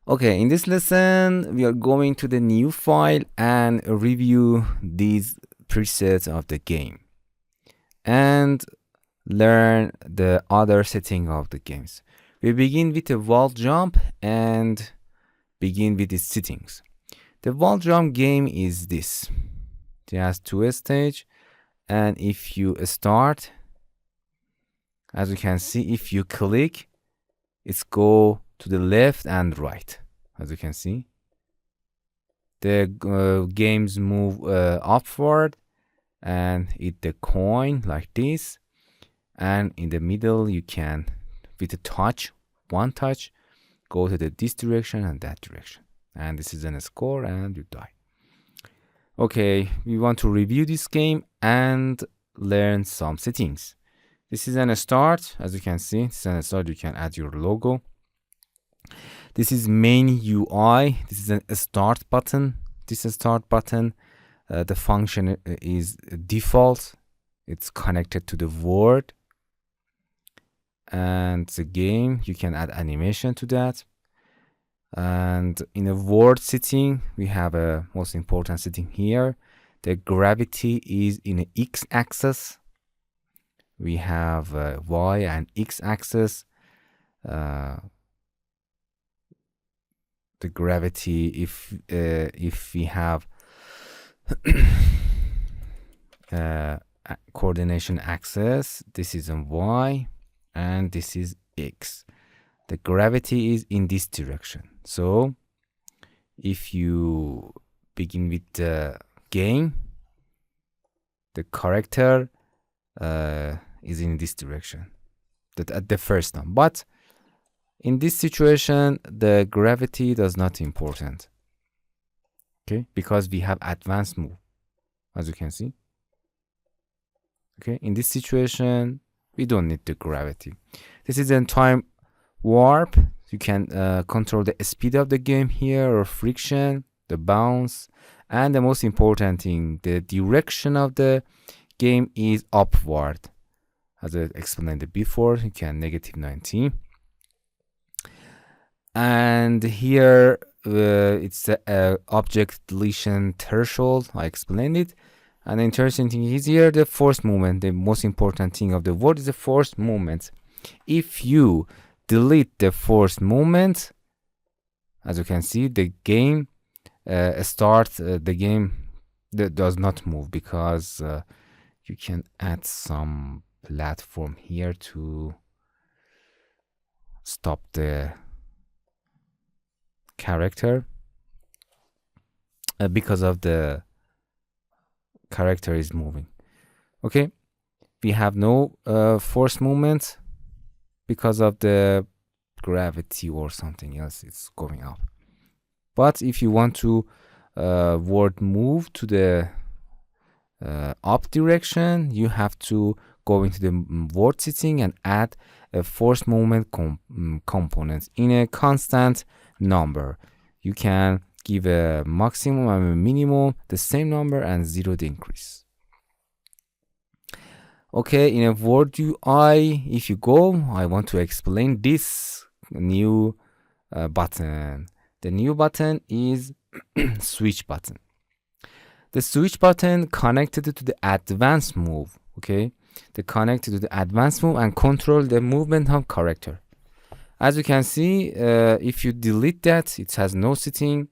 Okay, in this lesson, we are going to the new file and review these presets of the game and learn the other setting of the games. We begin with the wall jump and begin with its settings. The wall jump game is this. It has two stages, and if you start, as you can see, if you click, it's go to the left and right. As you can see, the games move upward and hit the coin like this, and in the middle you can, with a touch, one touch, go to this direction and that direction, and this is a score and you die. Okay, we want to review this game and learn some settings. This is a start. As you can see, this is a start. You can add your logo. This is main UI. This is a start button. This is start button. The function is default. It's connected to the word. And the game, you can add animation to that. And in a word setting, we have a most important setting here. The gravity is in an x-axis. We have y and x-axis. The gravity, if we have coordination axis, this is on y and this is x. The gravity is in this direction. So if you begin with the game, the character is in this direction, that at the first time. But in this situation, the gravity does not important. Okay, because we have advanced move, as you can see. Okay, in this situation, we don't need the gravity. This is a time warp. You can control the speed of the game here, or friction, the bounce, and the most important thing, the direction of the game is upward. As I explained before, you can -19. And here it's the object deletion threshold. I explained it. And the interesting thing is here the force movement. The most important thing of the word is the force movement. If you delete the force movement, as you can see, the game starts. The game that does not move, because you can add some platform here to stop the character, because of the character is moving. Okay, we have no force movement because of the gravity or something else, it's going up. But if you want to word move to the up direction, you have to go into the word setting and add a force movement component in a constant number. You can give a maximum and a minimum, the same number, and 0 the increase. Okay, in a word UI, if you go, I want to explain this new button. The new button is switch button. The switch button connected to the advanced move. Okay, they connected to the advanced move and control the movement of character. As you can see, if you delete that, it has no setting.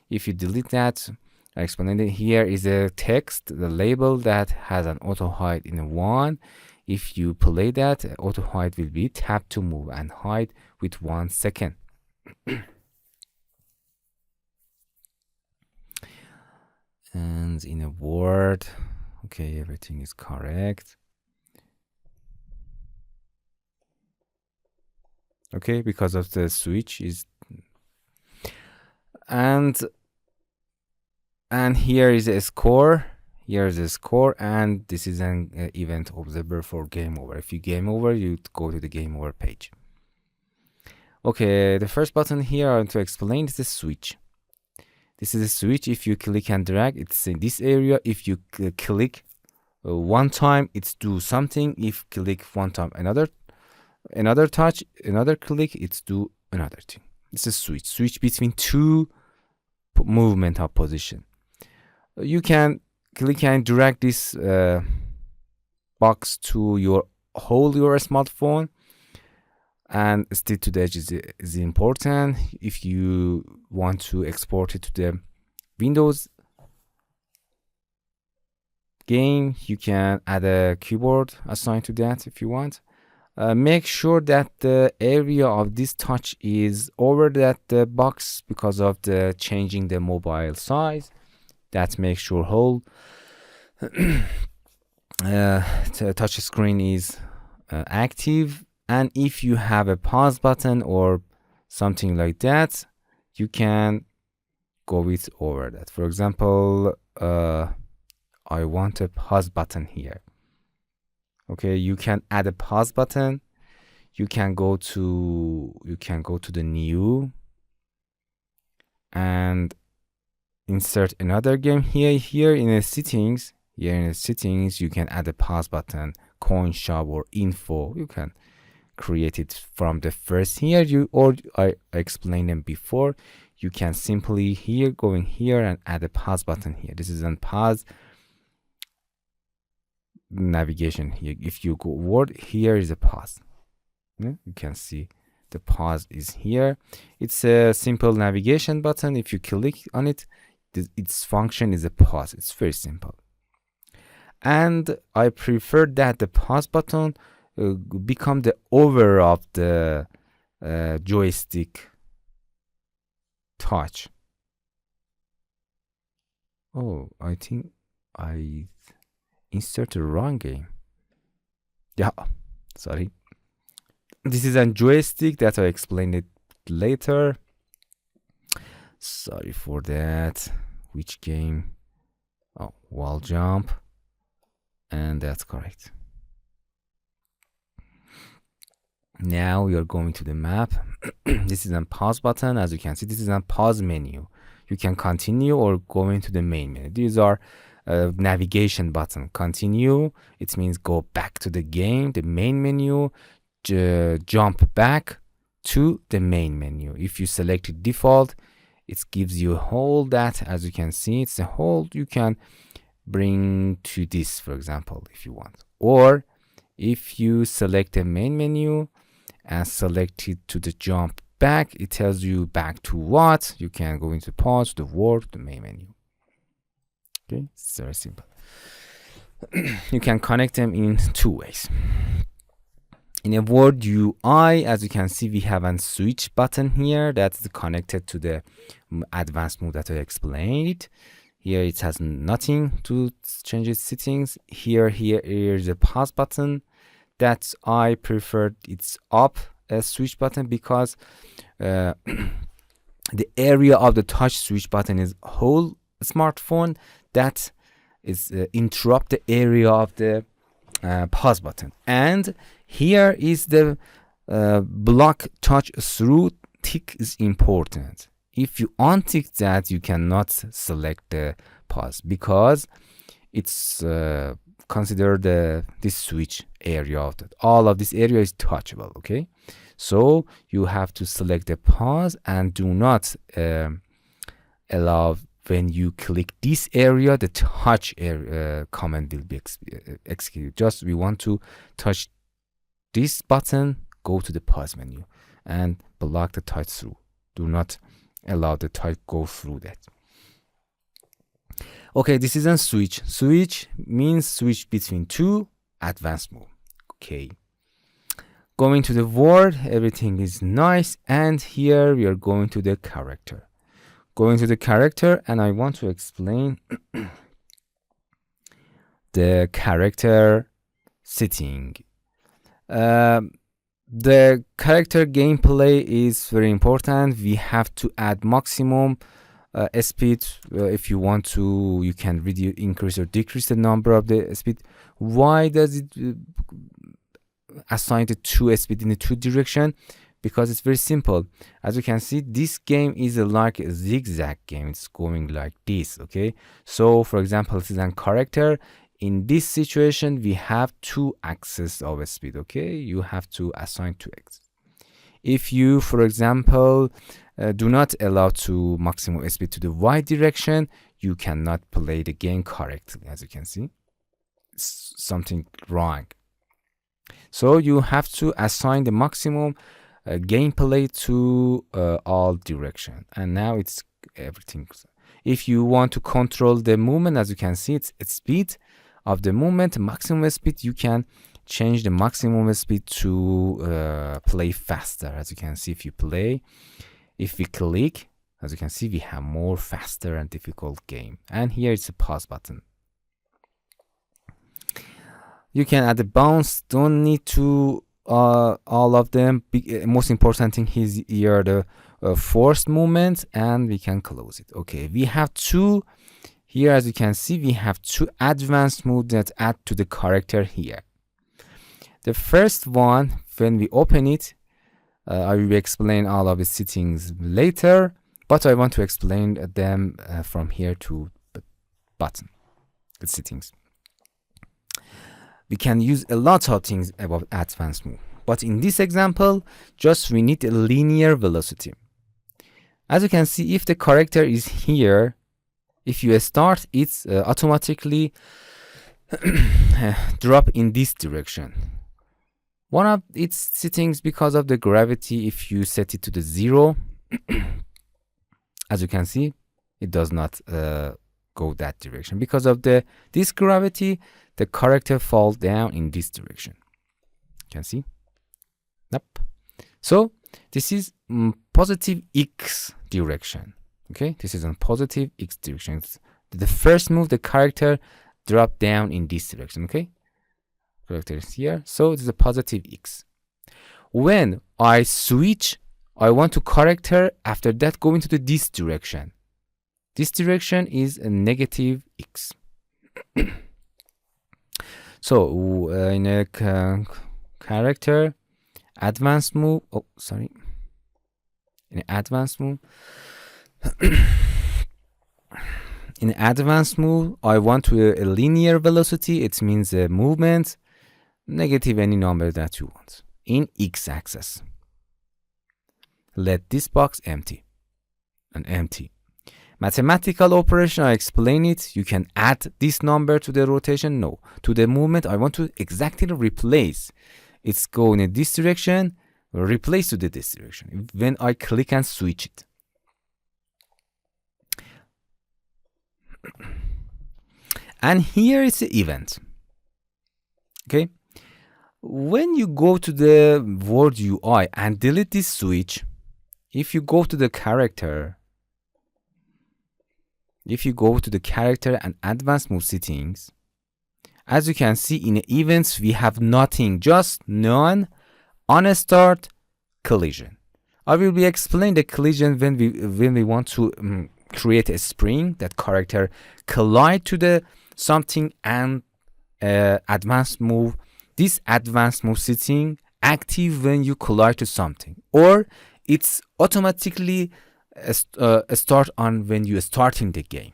If you delete that, I explained it. Here is a text, the label that has an auto hide in a 1. If you play that, auto hide will be tap to move and hide with 1 second. And in a word, okay, everything is correct. Okay, because of the switch is, and here is a score. Here is a score, and this is an event observer for game over. If you game over, you go to the game over page. Okay, the first button here I want to explain is the switch. This is a switch. If you click and drag, it's in this area. If you click one time, it's do something. If click one time, another touch, another click, it's do another thing. It's a switch between two movement of position. You can click and drag this box to your smartphone, and stick to the edge is important. If you want to export it to the Windows game, you can add a keyboard assigned to that if you want. Make sure that the area of this touch is over that box because of the changing the mobile size. That makes sure whole touch screen is active. And if you have a pause button or something like that, you can go with over that. For example, I want a pause button here. Okay, you can add a pause button. You can go to the new and insert another game here in the settings. Here in the settings, you can add a pause button, coin shop or info. You can create it from the first here. I explained them before. You can simply go in here and add a pause button here. This is on pause navigation here. If you go word, here is a pause. Yeah, you can see the pause is here. It's a simple navigation button. If you click on it, its function is a pause. It's very simple. And I prefer that the pause button become the over of the joystick touch. Oh, I think I insert the wrong game. Yeah, sorry. This is a joystick that I explained it later. Sorry for that. Which game? Oh, wall jump. And that's correct. Now we are going to the map. This is a pause button. As you can see, this is a pause menu. You can continue or go into the main menu. These are navigation button. Continue, it means go back to the game, the main menu. Jump back to the main menu. If you select default, it gives you a whole that, as you can see, it's a whole you can bring to this, for example, if you want. Or if you select the main menu and select it to the jump back, it tells you back to what. You can go into pause, the word, the main menu. Okay, it's very simple. You can connect them in two ways. In a Word UI, as you can see, we have a switch button here that's connected to the advanced mode that I explained. Here it has nothing to change its settings. Here is a pause button that I prefer. It's up a switch button because the area of the touch switch button is whole smartphone that is interrupt the area of the pause button. And here is the block touch through tick is important. If you untick that, you cannot select the pause because it's considered this switch area of that. All of this area is touchable. Okay, so you have to select the pause and do not allow when you click this area the touch area command will be executed. Just we want to touch this button, go to the pause menu and block the touch through. Do not allow the touch go through that. Okay, this is a switch. Switch means switch between two advanced mode. Okay, going to the word, everything is nice, and here we are going to the character. Going to the character, and I want to explain the character setting. The character gameplay is very important. We have to add maximum speed. If you want to, you can increase or decrease the number of the speed. Why does it assign the two speed in the two direction? Because it's very simple. As you can see, this game is like a zigzag game. It's going like this. Okay, so for example, this is a character. In this situation, we have two axes of speed. Okay, you have to assign two axes. If you, for example, do not allow to maximum speed to the y direction, you cannot play the game correctly. As you can see, it's something wrong. So you have to assign the maximum gameplay to all direction, and now it's everything. If you want to control the movement, as you can see, it's speed of the movement, maximum speed, you can change the maximum speed to play faster. As you can see, if we click, as you can see, we have more faster and difficult game. And here it's a pause button. You can add a bounce, don't need to all of them. Most important thing is here the forced movement, and we can close it. Okay, we have two here. As you can see, we have two advanced moves that add to the character here. The first one, when we open it, I will explain all of the settings later, but I want to explain them from here to the button, the settings. We can use a lot of things about advanced move, but in this example, just we need a linear velocity. As you can see, if the character is here, if you start, it's automatically drop in this direction. One of its settings, because of the gravity, if you set it to the 0, as you can see, it does not go that direction. Because of this gravity, the character falls down in this direction. You can see? Yep. So this is positive X direction. Okay, this is on positive X direction. The first move, the character drop down in this direction. Okay, character is here, so it is a positive X. When I switch, I want to character after that go into this direction. This direction is a negative X. So in a character advanced move, in advanced move, in advanced move, I want to a linear velocity. It means a movement negative any number that you want in x-axis. Let this box empty and empty. Mathematical operation, I explain it. You can add this number to the rotation. No, to the movement, I want to exactly replace. It's going in this direction, replace to this direction. When I click and switch it. And here is the event. Okay. When you go to the Word UI and delete this switch, if you go to the character, and advanced move settings, as you can see in events, we have nothing, just none, on start, collision. I will be explaining the collision when we want to create a spring that character collide to the something and advanced move. This advanced move setting active when you collide to something, or it's automatically start on when you starting the game.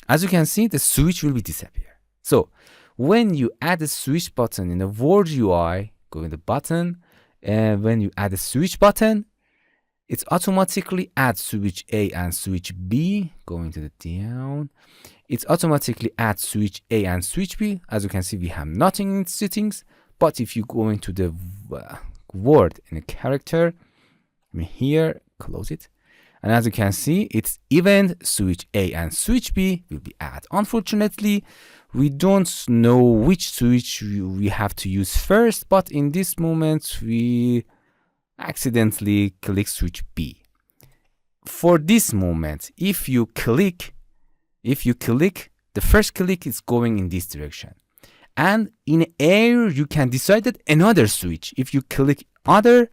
As you can see, the switch will be disappear. So when you add a switch button in the Word UI, go in the button, and when you add a switch button, it automatically adds switch A and switch B, going to the down. It automatically adds switch A and switch B. As you can see, we have nothing in settings, but if you go into the word in a character, here, close it. And as you can see, it's event switch A and switch B will be added. Unfortunately, we don't know which switch we have to use first, but in this moment, we accidentally click switch B. For this moment, if you click, the first click is going in this direction. And in air, you can decide that another switch. If you click other,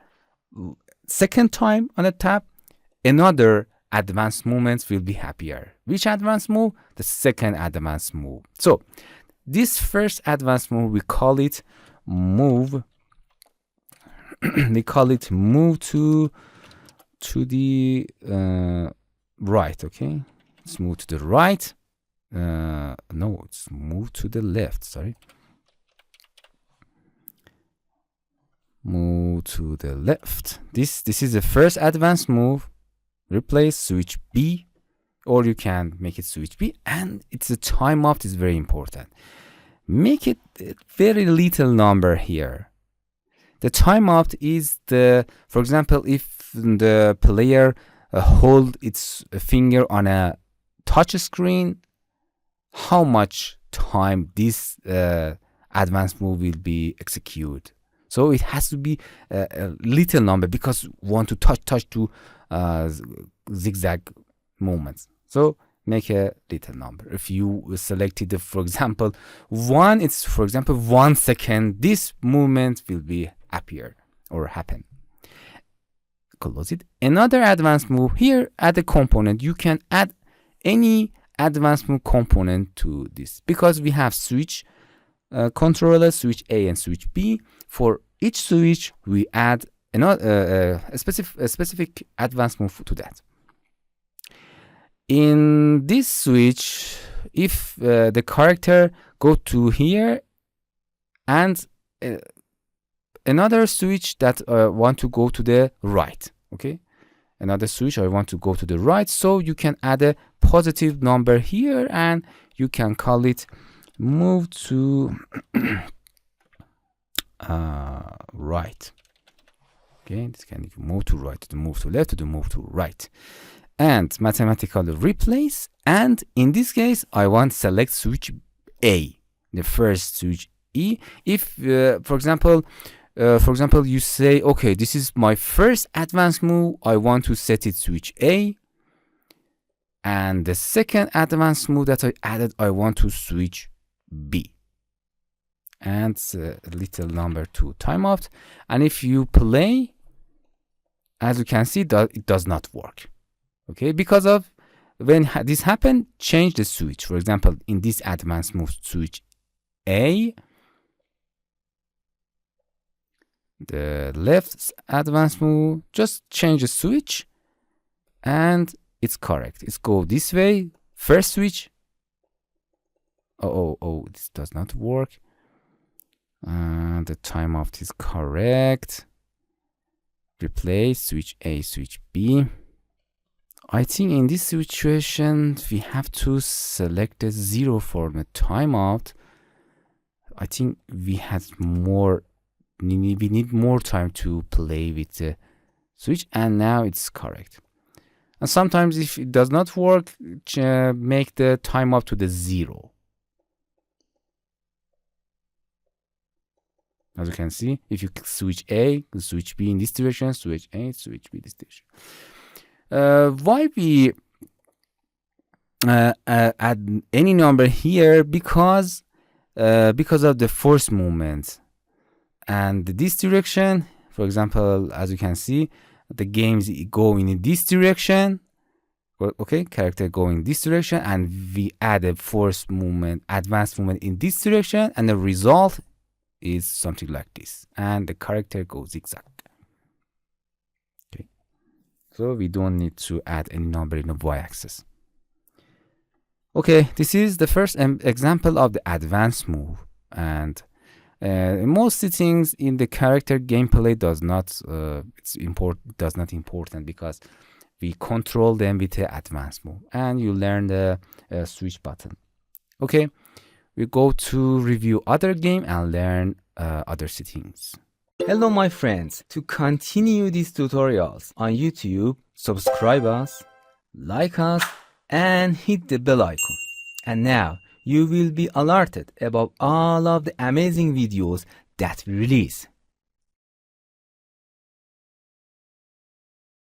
second time on a tab, another advanced movement will be happier. Which advanced move? The second advanced move. So this first advanced move, we call it move. We call it move to the right. Okay, let's move to the right. No, it's move to the left. Sorry. move to the left. This is the first advanced move. Replace switch B, or you can make it switch B, and it's a timeout is very important. Make it a very little number here. The timeout is the, for example, if the player hold its finger on a touch screen, how much time this advanced move will be executed. So it has to be a little number because we want to touch to zigzag movements. So make a little number. If you selected, for example, 1, it's for example 1 second, this movement will be appear or happen. Close it. Another advanced move here, add a component. You can add any advanced move component to this because we have switch controller, switch A and switch B. For each switch, we add another a specific advanced move to that. In this switch, if the character go to here and another switch that want to go to the right, okay, another switch I want to go to the right, so you can add a positive number here and you can call it move to right. Okay, this can move to right, to move to left, to move to right, and mathematical replace. And in this case, I want select switch A, the first switch E. If for example, you say, okay, this is my first advanced move, I want to set it switch A, and the second advanced move that I added, I want to switch B, and a little number to timeout. And if you play, as you can see, that it does not work. Okay, because of when this happened, change the switch. For example, in this advanced move, switch A, the left advanced move, just change the switch and it's correct. It's go this way, first switch. Oh, this does not work. The timeout is correct. Replace switch A, switch B. I think in this situation we have to select the 0 for the timeout. I think we need more time to play with the switch, and now it's correct. And sometimes if it does not work, make the timeout to the 0. As you can see, if you switch A, switch B in this direction, switch A, switch B this direction. Why we add any number here? Because of the force movement, and this direction, for example, as you can see, the games go in this direction. Okay, character go in this direction, and we add a force movement, advanced movement in this direction, and the result is something like this, and the character goes zigzag. Okay, so we don't need to add any number in the y-axis. Okay, this is the first example of the advanced move, and most things in the character gameplay does not important because we control them with the advanced move, and you learn the switch button. Okay, we go to review other game and learn other settings. Hello my friends, to continue these tutorials on YouTube, subscribe us, like us, and hit the bell icon. And now you will be alerted about all of the amazing videos that we release.